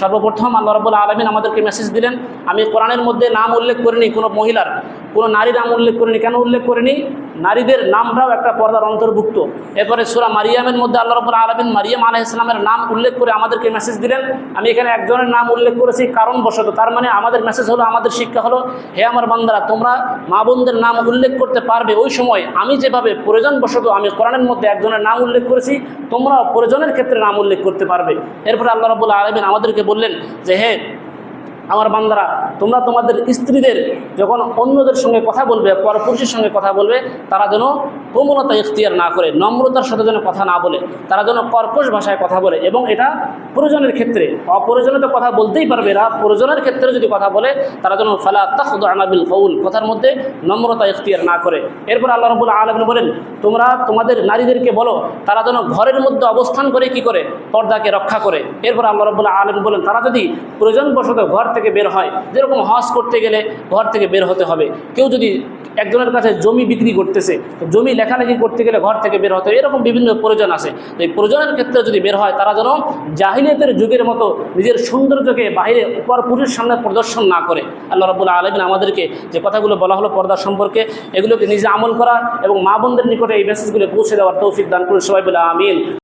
সর্বপ্রথম আল্লাহ রাব্বুল আলামিন আমাদেরকে মেসেজ দিলেন। আমি কোরআনের মধ্যে নাম উল্লেখ করিনি কোনো মহিলার, কোনো নারী নাম উল্লেখ করিনি। কেন উল্লেখ করিনি? নারীদের নামটাও একটা পর্দার অন্তর্ভুক্ত। এরপরে সূরা মারিয়ামের মধ্যে আল্লাহ রাব্বুল আলামিন মারিয়াম আলাইহিস সালামের নাম উল্লেখ করে আমাদেরকে মেসেজ দিলেন। আমি এখানে একজনের নাম উল্লেখ করেছি কারণবশত। তার মানে আমাদের মেসেজ হলো, আমাদের শিক্ষা হলো, হে আমার বান্দারা, তোমরা মা বোনদের নাম উল্লেখ করতে পারবে ওই সময় আমি যেভাবে প্রয়োজনবশত আমি কোরআনের মধ্যে একজনের নাম উল্লেখ করেছি, তোমরাও প্রয়োজনের ক্ষেত্রে নাম উল্লেখ করতে পারবে। এরপরে আল্লাহ রাব্বুল আলামিন আমাদেরকে বললেন যে হে আমার বান্দারা, তোমরা তোমাদের স্ত্রীদের যখন অন্যদের সঙ্গে কথা বলবে, পরপুরুষের সঙ্গে কথা বলবে, তারা যেন কোমলতা ইখতিয়ার না করে, নম্রতার সাথে যেন কথা না বলে, তারা যেন কর্কশ ভাষায় কথা বলে। এবং এটা প্রয়োজনের ক্ষেত্রে, অপ্রয়োজনে তো কথা বলতেই পারবে এরা, প্রয়োজনের ক্ষেত্রে যদি কথা বলে তারা যেন ফালা তাখদুআনা বিল কওল, কথার মধ্যে নম্রতা ইখতিয়ার না করে। এরপর আল্লাহ রাব্বুল আলামিন বলেন, তোমরা তোমাদের নারীদেরকে বলো তারা যেন ঘরের মধ্যে অবস্থান করে কি করে, পর্দাকে রক্ষা করে। এরপর আল্লাহ রাব্বুল আলামিন বলেন, তারা যদি প্রয়োজনবশত ঘর থেকে বের হয়, যেরকম হজ করতে গেলে ঘর থেকে বের হতে হবে, কেউ যদি একজনের কাছে জমি বিক্রি করতেছে, তো জমি লেখালেখি করতে গেলে ঘর থেকে বের হতে হবে, এরকম বিভিন্ন প্রয়োজন আছে। তো এই প্রয়োজনের ক্ষেত্রে যদি বের হয়, তারা যেন জাহিলিয়াতের যুগের মতো নিজের সৌন্দর্যকে বাইরে পরপুরুষের সামনে প্রদর্শন না করে। আল্লাহ রাব্বুল আলামিন আমাদেরকে যে কথাগুলো বলা হলো পর্দা সম্পর্কে, এগুলোকে নিজে আমল করা এবং মা বোনদের নিকটে এই মেসেজগুলো পৌঁছে দেওয়ার তৌফিক দান করুন। সবাই বলে আমিন।